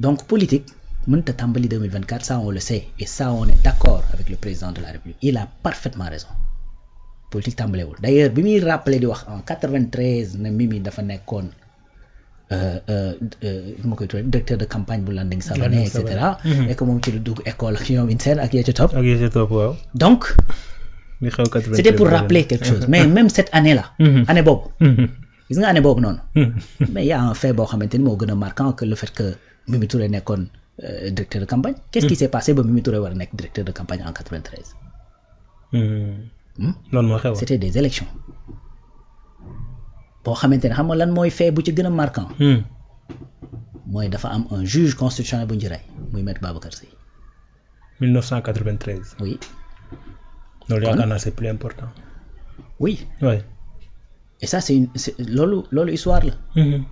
donc politique mënta tàmbali 2024 ça on le sait et ça on est d'accord avec le président de la République il a parfaitement raison politique tàmbalewul d'ailleurs bi muy rappelé di wax en 93 ne Mimi dafa nekkoon ma koy tuddee directeur de campagne bu Landing Savané et cetera et que moom ci lu dugg école ak ñoom seen ak yee ci topp waaw donc c'était pour rappeler quelque chose mais même cette année là année boobu gis nga année boobu noonu mais y a un fait boo xamante ni moo gën a marquant que le fait que Mimi Touré nekkoon directeur de campagne qu'est-ce qui s'est passé ba Mimi Touré war a nekk directeur de campagne en 93 loolu moo xew c'était des élections boo xamante ne xam nga lan mooy fait bu ci gën a marquant mooy dafa am un juge constitutionnel bu ñu rey muy maître Babacar Seye 1993 oui loolu yaakaar naa c'est plus important oui oui et ça c'est loolu histoire la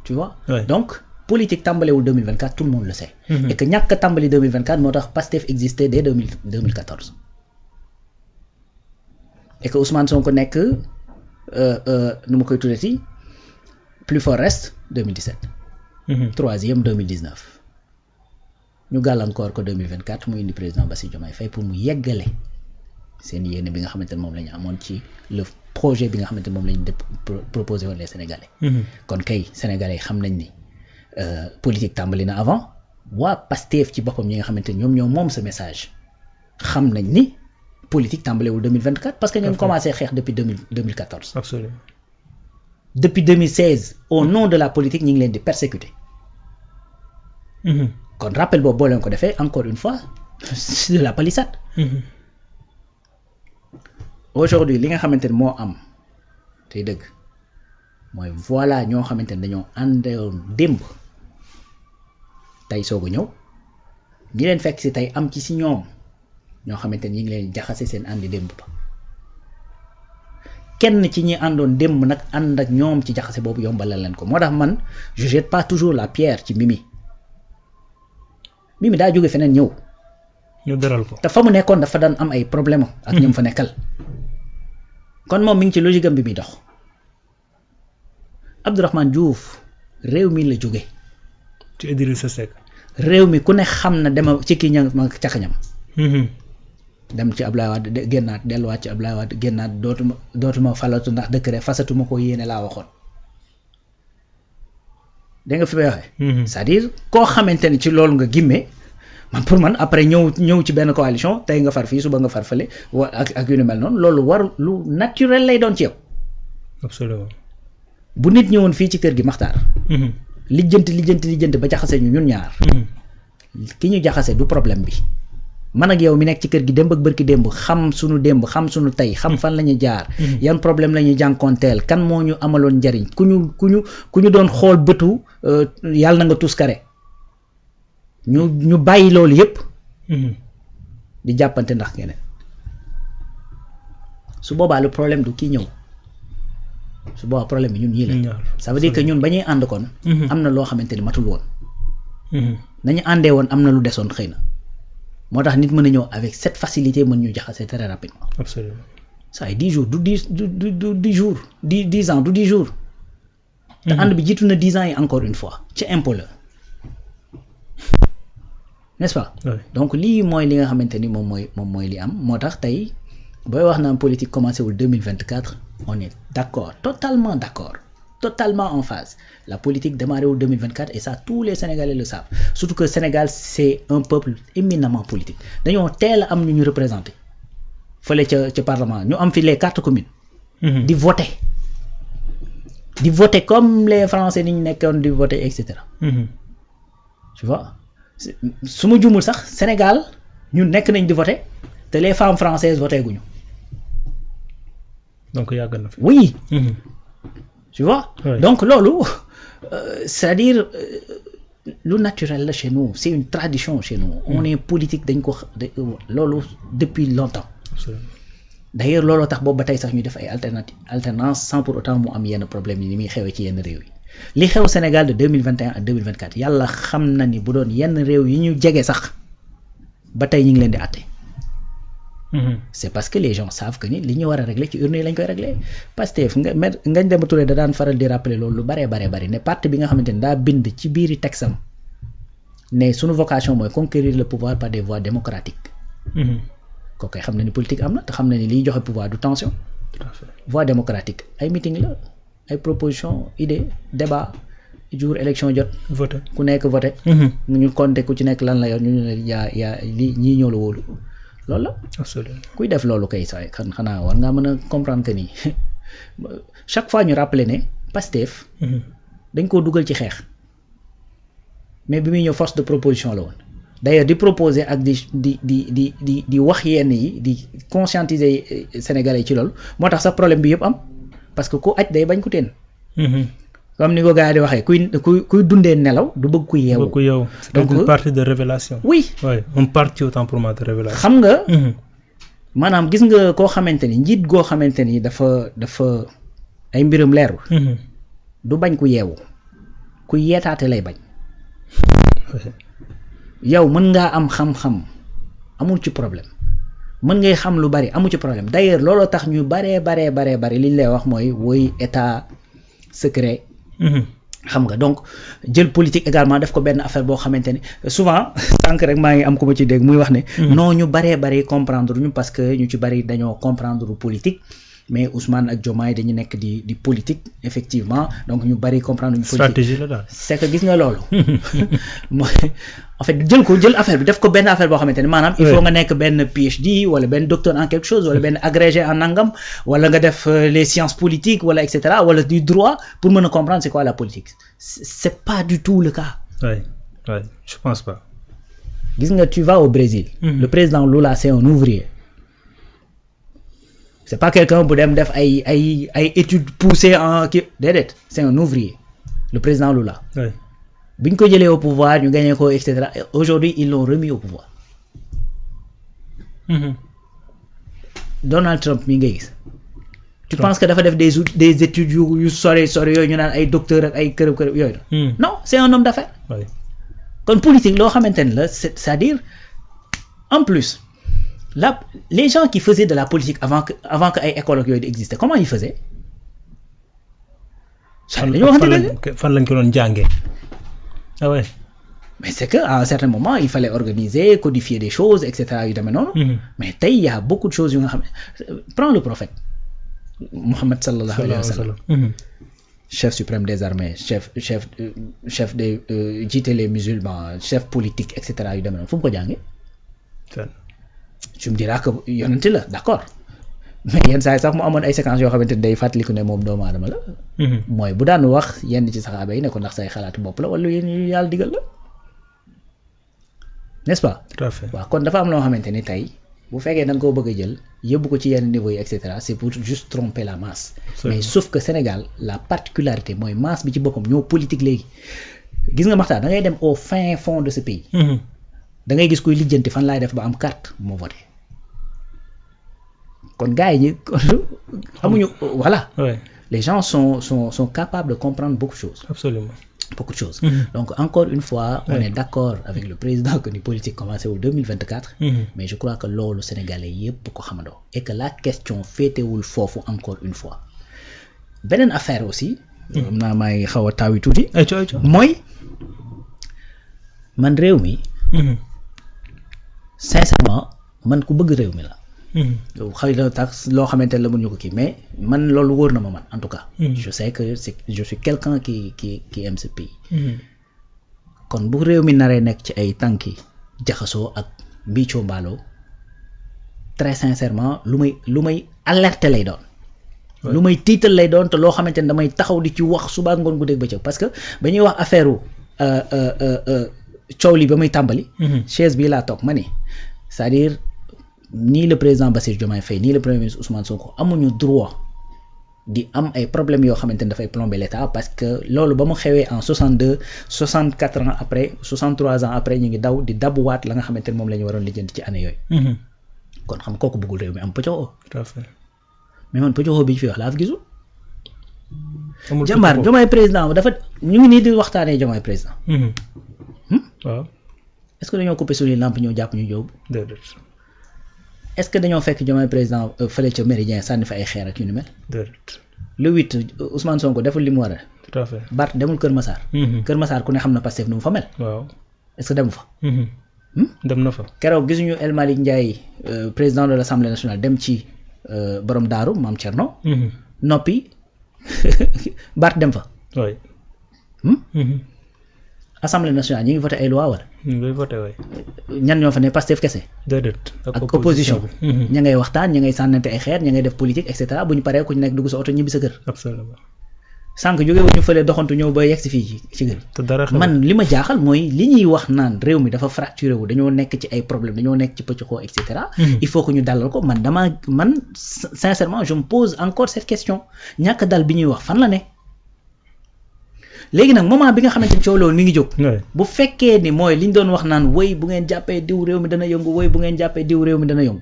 tu vois donc politique tàmbalewul 2024 tout le monde le sait et que ñàkk a tàmbali 2024 moo tax Pastef existait dès 2014 et que Ousmane Sonko nekk nu ma koy tuddati plus fort reste 2017 troisième 2019 ñu gàllankoor ko 2024 mu indi président Bassirou Diomaye Faye pour mu yeggale seen yéene bi nga xamante ne moom la ñu amoon ci le projet bi nga xamante ne moom la ñu proposé woon les Sénégalais kon kay Sénégalais xam nañ ni politique tàmbali na avant waa Pastef ci boppam ñi nga xamante ni ñoom ñoo moom ce message xam nañ ni politique tàmbalewul 2024 parce que ñu ngi commencé xeex depuis 2014 absolument depuis 2016 au nom de la politique ñu ngi leen di persécuter kon rappel boobu boo leen ko defee encore une fois c'est de la palissade aujourd'hui li nga xamante ne moo am tey dëgg mooy voilà ñoo xamante ne dañoo àndoon démb tey soog a ñëw ñi leen fekk si tey am ci si ñoom ñoo xamante ni ñu ngi leen jaxase seen àndi démb ba kenn ci ñi àndoon démb nag ànd ak ñoom ci jaxase boobu yombalal leen ko moo tax man je jette pas toujours la pierre ci Mimi daa jóge feneen ñëw ñu daral ko te fa mu nekkoon dafa daan am ay problème ak ñoom fa nekkal kon moom mi ngi ci logique am bi muy dox Abdourahmane Diouf réew mi la jóge ci Idrissa Seck réew mi ku ne xam na dema ci kii ña ma cakañam dem ci Ablaye Wade génnaat delluwaat ci Ablaye Wade génnaat dootuma falatu ndax décret fasatuma ko yéene laa waxoon dégg nga fi may waxee c'est-à-dire koo xamante ni ci loolu nga gimmee man pour man après ñëw ci benn coalition tey nga far fii suba nga far fële ak yu ni mel noonu loolu war lu naturel lay doon ci yow absolument bu nit ñëwoon fii ci kër gi Maxtaar lijjanti ba jaxase ñu ñun ñaar ki ñu jaxase du problème bi man ak yow mi nekk ci kër gi démb ak bërki démb xam sunu tey xam fan la ñu jaar yan problème la ñuy jànkoonteel kan moo ñu amaloon njariñ ku ñu doon xool bëtu yàlla na nga tuskare ñu bàyyi loolu yépp di jàppante ndax keneen su boobaa le problème du kii ñëw su boobaa problème bi ñun ñii la ça veut dire que ñun ba ñuy ànd kon am na loo xamante ni matul woon nañu àndee woon am na lu desoon xëy na moo tax nit mën a ñëw avec cette facilité mën ñu jaxase très rapidement absolument ça ay 10 jours du 10 jours 10 ans du 10 jours te ànd bi jiitu na 10 ans yi encore une fois ci impôt la n'est-ce pas donc lii mooy li nga xamante ni moom mooy li am moo tax tey booy wax naan politique commencé wul 2024 on est d'accord totalement en phase la politique démarré wul 2024 et ça tous les Sénégalais le savent surtout que Sénégal c'est un peuple éminemment politique dañoo teel a am ñu représenté fële ca parlement ñu am fi les cartes communes di voter comme les Français ni ñu nekkoon di voter et cetera tu vois su ma jumul sax Sénégal ñun nekk nañ di voter te les femmes françaises voté guñu donc yàgg na fi oui tu vois donc loolu c'est-à-dire lu naturel la chez nous c'est une tradition chez nous on est politique dañ ko loolu depuis longtemps d'ailleurs looloo tax boobu ba tey sax ñu def ay alternance sans pour autant mu am yenn problème yi ni muy xewee ci yenn réew yi li xew Sénégal de 2021 ak 2024 yàlla xam na ni bu doon yenn réew yi ñu jege sax ba tey ñu ngi leen di àtte c'est parce que les gens savent que ni li ñu war a régler ci urne yi lañ koy régler Pastef Ngagne Demba Touré da daan faral di rappeler loolu lu baree ne parti bi nga xamante ni daa bind ci biiri texam ne suñu vocation mooy conquérir le pouvoir par des voies démocratiques kooku xam na ni politique am na te xam na ni liy joxe pouvoir du tension voie démocratique ay meeting la ay proposition idée débat jour élection jot voté ku nekk voté ñu compté ku ci nekk lan la yor ñu ne yaa li ñii ñoo la wóolu loolu la absolument kuy def loolu kay saay xanaa war ngaa mën a comprendre que ni chaque fois ñu rappeler ne Pastef dañ koo dugal ci xeex mais bi muy ñëw force de proposition la woon d'ailleurs di proposer ak di wax yenn yi di conscientiser Sénégalais ci loolu moo tax sax problème bi yëpp am parce que ku aj day bañ ku teen comme ni ko gars yi di waxee kuy dundee nelaw du bëgg ku yeewu donc une partie de révélation oui une partie autant pour moi de révélation xam nga maanaam gis nga koo xamante ni njiit goo xamante ni dafa ay mbiram leerul du bañ ku yeewu ku yeetaate lay bañ yow mën ngaa am xam-xam amul ci problème mën ngay xam lu bari amul ci problème d'ailleurs looloo tax ñu baree li ñu lay wax mooy woy état secret xam nga donc jël politique également def ko benn affaire boo xamante ni souvent sànq rek maa ngi am ku ma ci dégg muy wax ne non ñu baree comprendre ñu parce que ñu ci bari dañoo comprendre politique mais Ousmane ak Diomaye dañu nekk di politique effectivement donc ñu bari comprendre ñu politique stratégie la daal c'est que gis nga loolu mooy en fait jël affaire bi def ko benn affaire boo xamante ne maanaam il faut nga nekk benn PhD wala benn docteur en quelque chose wala benn agrégé en nangam wala nga def les sciences politiques wala et cetera wala du droit pour mën a comprendre c'est quoi la politique c'est pas du tout le cas je pense pas gis nga tu vas au Brésil le président Lula c'est un ouvrier c'est pas quelqu'un bu dem def ay études poussées en kii déedéet c'est un ouvrier le président Lula bi ñu ko jëlee au pouvoir ñu gagné ko et cetera aujourd'hui ils l'ont remis au pouvoir Donald Trump mi ngay gis tu penses que dafa def des études yu sore yooyu ñu naan ay docteur ak ay kërëb yooyu non c'est un homme d'affaires kon politique loo xamante ne la c'est-à-dire en plus les gens qui faisaient de la politique avant que ay école ak yooyu di exister comment ils faisaient fan lañ ko doon jàngee mais c'est que à un certain moment il fallait organiser codifier des choses et cetera yu demee noonu mais tey y a beaucoup de choses yu nga xam ne prends le prophète Mohammed sallallahu alayhi wa sallam chef suprême des armées chef des jiite les musulmans chef politique et cetera yu demee noonu fu mu ko jàngee tu me diras que yonent la d'accord mais yenn saa yi sax mu amoon ay séquences yoo xamante ne day fàttaliku ne moom doomu aadama la mooy bu daan wax yenn ci saxaaba yi ne ko ndax say xalaatu bopp la wala yéen yu yàlla digal la n'est-ce pas tout à fait waaw kon dafa am loo xamante ni tey bu fekkee da nga koo bëgg a jël yóbbu ko ci yenn niveau yi et cetera c'est pour juste tromper la masse mais sauf que Sénégal la particularité mooy masse bi ci boppam ñoo politique léegi gis nga Makhtar da ngay dem au fin fond de ce pays da ngay gis kuy lijjanti fan laay def ba am carte moo voté kon gars yi ñi amuñu voilà les gens sont capables de comprendre beaucoup de choses absolument beaucoup de choses donc encore une fois on est d'accord avec le président que ni politique commencé wul 2024 mais je crois que loolu sénégalais yépp ko xamandoo et que la question féetewul foofu encore une fois beneen affaire aussi am naa may xaw a taawi tuuti mooy man réew mi sincèrement man ku bëgg réew mi la xëy na tax loo xamante ne la mënuñu ko kii mais man loolu wóor na ma man en tout cas je sais que je suis quelqu'un qui aime ce pays kon bu réew mi naree nekk ci ay tànki jaxasoo ak mbiicoo mbaaloo très sincèrement lu may alerter lay doon lu may tiital lay doon te loo xamante ne damay taxaw di ci wax suba ngoon guddeeg bëccëg parce que ba ñuy wax affaire coow li ba muy tàmbali chaise bii laa toog ma ni c'est-à-dire ni le président Bassirou Diomaye Faye ni le premier ministre Ousmane Sonko amuñu droit di am ay problèmes yoo xamante ne dafay plomber l'État parce que loolu ba mu xewee en 64 ans après 63 ans après ñu ngi daw di dabuwaat la nga xamante ne moom la ñu waroon lijjanti ci année yooyu kon xam kooku bëggul réew mi am pëccoxoo tout à fait mais man pëccoxoo bi ñu fi wax laa fi gisul jàmbaar Diomaye président dafa ñu ngi nii di waxtaanee Diomaye président waaw est-ce que dañoo coupé suñuy lampe ñoo jàpp ñu jóob est-ce que dañoo fekk Diomaye président fële ca Méridien sànni fa ay xeer ak yu ni mel. le 8 Ousmane Sonko deful li mu war a. tout à fait Bart demul Kër Massar. Kër Massar ku ne xam na Pastef nu mu fa mel. waaw est-ce que demu fa. dem na fa. keroog gisuñu El Malick Ndiaye président de l'Assemblée nationale dem ci borom daaru Mame Thierno. noppi Bart dem fa. oui. Assemblée nationale ñi ngi voté ay loi wala. ñu ngi voté waay. ñan ñoo fa ne Pastef kese. déedéet ak opposition ña ngay waxtaan ña ngay sànnante ay xeer ña ngay def politique et cetera bu ñu paree ku ñu nekk dugg sa oto ñibbi sa kër. absolument. sànq jóge wu ñu fële doxantu ñëw ba yegg si fii ci kër. te dara man li ma jaaxal mooy li ñuy wax naan réew mi dafa fracturé wu dañoo nekk ci ay problèmes dañoo nekk ci pëccxoo et cetera. il faut que ñu dalal ko man sincèrement je me pose encore cette question ñàkk dal bi ñuy wax fan la ne. léegi nag moment bi nga xamante ni coow loolu mi ngi jóg. bu fekkee ni mooy li ñu doon wax naan woy bu ngeen jàppee diw réew mi dana yëngu woy bu ngeen jàppee diw réew mi dana yëngu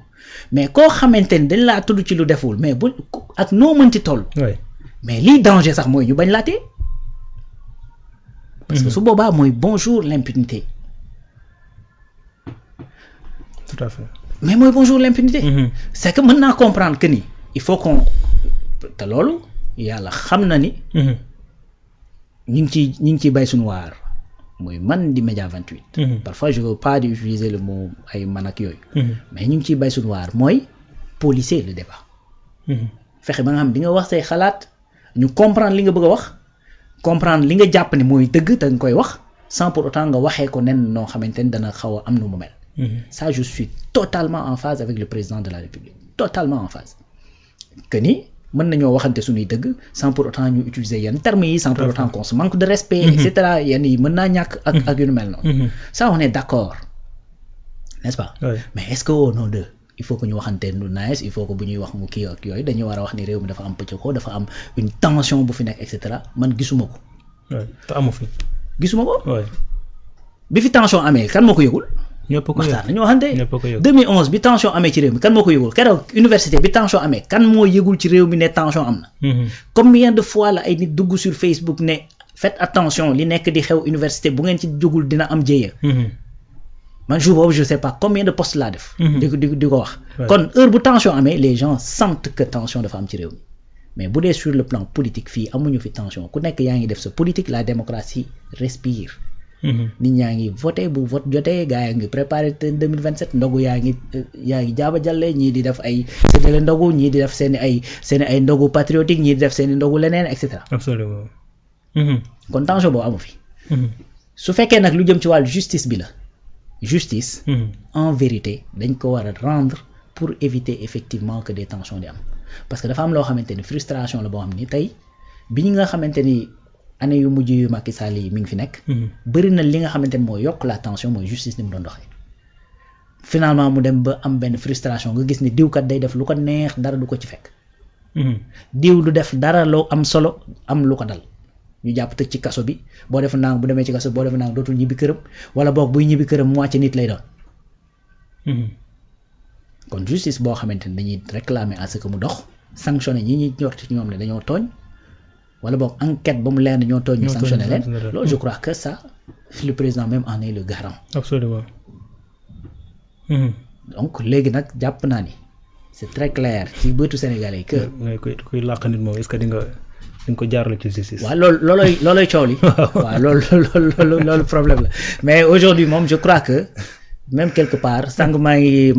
mais koo xamante ni dañ laa tudd ci lu deful mais bu ak noo mënti toll. mais lii danger sax mooy ñu bañ laa tee. parce que su boobaa mooy bonjour l'impunité. tout à fait. mais mooy bonjour l'impunité. c'est que mën naa comprendre que ni il faut qu'on te loolu yàlla xam na ni. ñu ngi ciy bay suñu waar muy man di Média 28. parfois je veux pas utiliser le mot ay man ak yooyu. mais ñu ngi ciy bay suñu waar mooy polisser le débat. fexe ba nga xam di nga wax say xalaat ñu comprendre li nga bëgg a wax comprendre li nga jàpp ne mooy dëgg te nga koy wax sans pour autant nga waxee ko nen noo xamante ni dana xaw a am nu mu mel. ça je suis totalement en phase avec le président de la République totalement en phase que ni. mën nañoo waxante suñuy dëgg sans pour autant ñu utiliser yenn termes yi sans pour autant qu'on se manque de respect et cetera yenn yi mën naa ñàkk ak yu nu mel noonu ça on est d'accord n'est-ce pas mais est-ce que au nom de il faut que ñu waxante nu nice il faut que bu ñuy wax mu kii ak yooyu dañuy war a wax ni réew mi dafa am pëccëxoo dafa am une tension bu fi nekk et cetera man gisuma ko te amu fi gisuma ko bi fi tension amee kan moo ko yëgul ñëpp ko waxtaan nañu waxante 2011 bi tension amee ci réew mi kan moo ko yëgul keroog université bi tension amee kan moo yëgul ci réew mi ne tension am na. combien de fois la ay nit dugg sur Facebook ne faites attention li nekk di xew université bu ngeen ci jógul dina am jéeya. man jour boobu je sais pas combien de postes laa def. di ko wax. kon heure bu tension amee les gens sentent que tension dafa am ci réew mi mais bu dee sur le plan politique fii amuñu fi tension ku nekk yaa ngi def sa politique la démocratie respire. nit ñaa ngi voté bu vote jotee gaa yaa ngi préparé 2027 ndogu yaa ngi jaaba jàlle ñii di def ay séddale ndogu ñii di def seen ay ndogu patriotique ñii di def seen i ndogu leneen et cetera. absolument. kon tension boobu amu fi. su fekkee nag lu jëm ci wàllu justice bi la justice. en vérité dañ ko war a rendre pour éviter effectivement que des tensions di am parce que dafa am loo xamante ni frustration la boo xam ni tey bi ñi nga xamante ni. année yu mujj yu Macky Sall yi mi ngi fi nekk. bëri na li nga xamante ne mooy yokk la tension mooy justice ni mu doon doxee. finalement mu dem ba am benn frustration nga gis ni diwkat day def lu ko neex dara du ko ci fekk. diw du def dara loo am solo am lu ko dal ñu jàpp tëj ci kaso bi boo def nang bu demee ci kaso boo def nang dootul ñibbi këram wala boog buy ñibbi këram mu wàcc nit lay doon. kon justice boo xamante ne dañuy réclamer à ce que mu dox sanctionner ñi ñuy ñor ci ñoom ne dañoo tooñ. wala boog enquête ba mu leer ñoo tooñ ñu sanctionné leen loolu je crois que ça le président même en est le garant. absolument. donc léegi nag jàpp naa ni c'est très clair ci bëtu Sénégalais que. kuy làq nit moom est-ce que di nga ko jaarale ci justice. waaw loolooy coow li. waaw loolu problème la mais aujourd'hui moom je crois que même quelque part sànq maa ngi